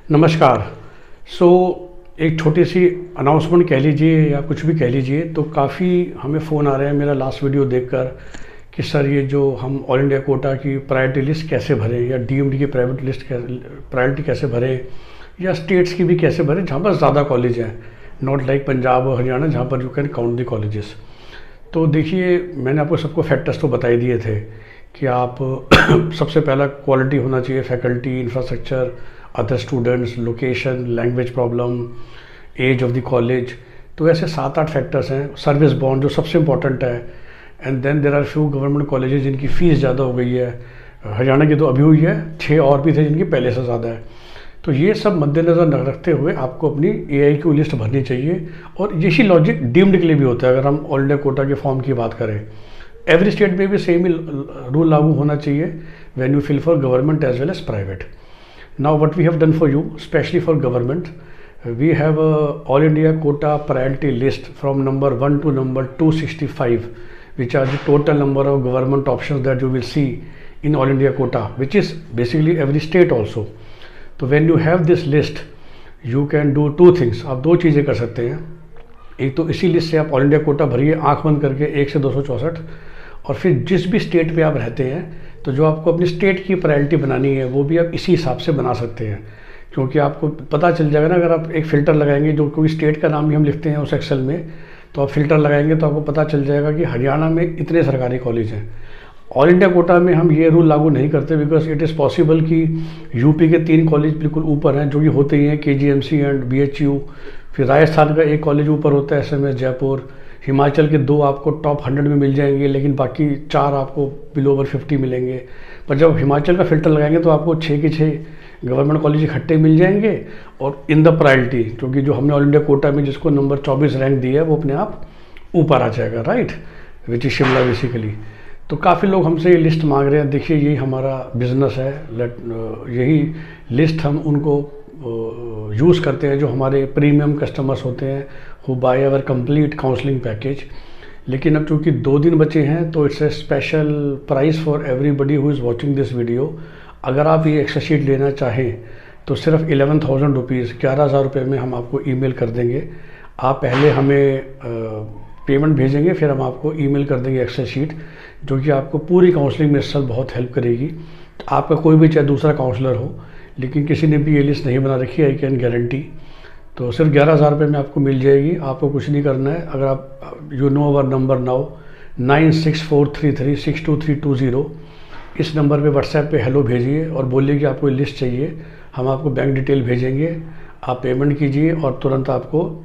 नमस्कार। एक छोटी सी अनाउंसमेंट कह लीजिए या कुछ भी कह लीजिए, तो काफ़ी हमें फ़ोन आ रहे हैं मेरा लास्ट वीडियो देखकर कि सर ये जो हम ऑल इंडिया कोटा की प्रायोरिटी लिस्ट कैसे भरें, या डीएमडी की प्राइवेट लिस्ट प्रायोरिटी कैसे भरें, या स्टेट्स की भी कैसे भरें जहाँ पर ज़्यादा कॉलेज हैं, नॉट लाइक पंजाब और हरियाणा जहाँ पर you can count the colleges. तो देखिए, मैंने आपको सबको फैक्टर्स तो बता ही दिए थे कि आप सबसे पहला क्वालिटी होना चाहिए, faculty, infrastructure, other students, location, language problem, age of the college. तो ऐसे 7-8 फैक्टर्स हैं। सर्विस बॉन्ड जो सबसे इम्पॉर्टेंट है, and then there are few government colleges जिनकी फ़ीस ज़्यादा हो गई है। हरियाणा की तो अभी हुई है, 6 और भी थे जिनकी पहले से ज़्यादा है। तो ये सब मद्देनज़र रखते हुए आपको अपनी AIQ लिस्ट भरनी चाहिए, और यही लॉजिक डीम्ड के लिए भी होता है। अगर हम ऑल इंडिया कोटा के फॉर्म की बात करें, एवरी स्टेट में भी सेम ही रूल लागू होना चाहिए when you fill for government as well as private. Now what we have done for you, especially for government, we have a all India quota priority list from number 1 to number 265, which are the total number of government options that you will see in all India quota, which is basically every state also. तो when you have this list, you can do two things. आप दो चीज़ें कर सकते हैं। एक तो इसी लिस्ट से आप ऑल इंडिया कोटा भरिए आँख बंद करके 1 से 264, और फिर जिस भी स्टेट पे आप रहते हैं, तो जो आपको अपनी स्टेट की प्रायोरिटी बनानी है वो भी आप इसी हिसाब से बना सकते हैं। क्योंकि आपको पता चल जाएगा ना, अगर आप एक फ़िल्टर लगाएंगे, जो कोई स्टेट का नाम भी हम लिखते हैं उस एक्सेल में, तो आप फ़िल्टर लगाएंगे तो आपको पता चल जाएगा कि हरियाणा में इतने सरकारी कॉलेज हैं। ऑल इंडिया कोटा में हम ये रूल लागू नहीं करते, बिकॉज इट इज़ पॉसिबल कि यूपी के 3 कॉलेज बिल्कुल ऊपर हैं, जो कि होते ही हैं KGMC एंड BHU। फिर राजस्थान का एक कॉलेज ऊपर होता है, SMS जयपुर। हिमाचल के 2 आपको टॉप 100 में मिल जाएंगे, लेकिन बाकी 4 आपको बिलो ओवर 50 मिलेंगे। पर जब हिमाचल का फिल्टर लगाएंगे तो आपको 6 के 6 गवर्नमेंट कॉलेज इकट्ठे मिल जाएंगे, और इन द प्रायोरिटी, क्योंकि जो हमने ऑल इंडिया कोटा में जिसको नंबर 24 रैंक दिया है वो अपने आप ऊपर आ जाएगा, right, which is Shimla basically. तो काफ़ी लोग हमसे ये लिस्ट मांग रहे हैं। देखिए, यही हमारा बिजनेस है, यही लिस्ट हम उनको यूज़ करते हैं जो हमारे प्रीमियम कस्टमर्स होते हैं, who by our complete counselling package. लेकिन अब चूँकि 2 दिन बचे हैं, तो it's a special price for everybody who is watching this video. अगर आप ये एक्सेल शीट लेना चाहें तो सिर्फ 11,000 रुपीज़, 11,000 रुपये में हम आपको ईमेल कर देंगे। आप पहले हमें पेमेंट भेजेंगे, फिर हम आपको ईमेल कर देंगे एक्सेल शीट, जो कि आपको पूरी काउंसलिंग में इस साल बहुत हेल्प करेगी। आपका कोई भी चाहे दूसरा काउंसलर हो, लेकिन किसी ने भी ये लिस्ट नहीं बना रखी है, आई कैन गारंटी। तो सिर्फ 11,000 रुपये में आपको मिल जाएगी। आपको कुछ नहीं करना है। अगर आप you know our number now 9643362320, इस नंबर पे व्हाट्सएप पे हेलो भेजिए और बोलिए कि आपको लिस्ट चाहिए। हम आपको बैंक डिटेल भेजेंगे, आप पेमेंट कीजिए, और तुरंत आपको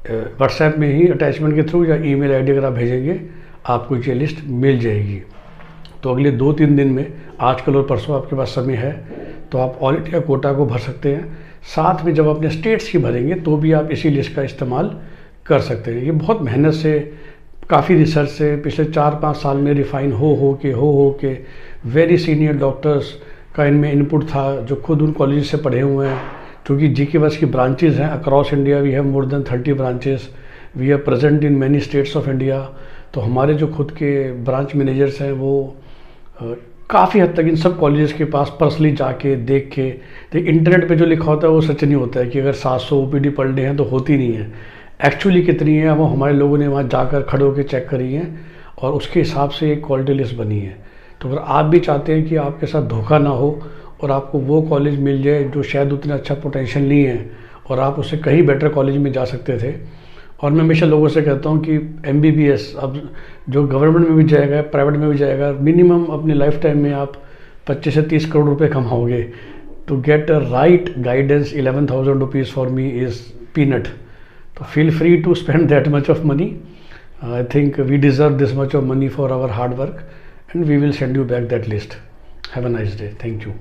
व्हाट्सएप में ही अटैचमेंट के थ्रू या ईमेल आईडी अगर आप भेजेंगे, आपको ये लिस्ट मिल जाएगी। तो अगले 2-3 दिन में, आजकल और परसों आपके पास समय है, तो आप ऑल इंडिया कोटा को भर सकते हैं। साथ में जब अपने स्टेट्स की भरेंगे तो भी आप इसी लिस्ट का इस्तेमाल कर सकते हैं। ये बहुत मेहनत से, काफ़ी रिसर्च से पिछले 4-5 साल में रिफ़ाइन हो के वेरी सीनियर डॉक्टर्स का इनमें इनपुट था, जो खुद उन कॉलेज से पढ़े हुए हैं। क्योंकि GKVS की ब्रांचेज़ हैं across India, we have more than 30 branches, we are present in many states of India. तो हमारे जो खुद के ब्रांच मैनेजर्स हैं वो काफ़ी हद तक इन सब कॉलेजेस के पास पर्सनली जाके देख के, तो इंटरनेट पे जो लिखा होता है वो सच नहीं होता है कि अगर 700 OPD पर डे हैं तो होती नहीं है। एक्चुअली कितनी है वो हमारे लोगों ने वहाँ जाकर खड़े होकर चेक करी है, और उसके हिसाब से एक क्वालिटी लिस्ट बनी है। तो अगर आप भी चाहते हैं कि आपके साथ धोखा ना हो और आपको वो कॉलेज मिल जाए जो शायद उतना अच्छा पोटेंशियल नहीं है, और आप उससे कहीं बेटर कॉलेज में जा सकते थे। और मैं हमेशा लोगों से कहता हूँ कि MBBS अब जो गवर्नमेंट में भी जाएगा, प्राइवेट में भी जाएगा, मिनिमम अपनी लाइफ टाइम में आप 25 से 30 करोड़ रुपए कमाओगे। To get a right guidance, 11,000 rupees for me is peanut. तो feel free to spend that much of money. I think we deserve this much of money for our hard work, and we will send you back that list. Have a nice day. Thank you.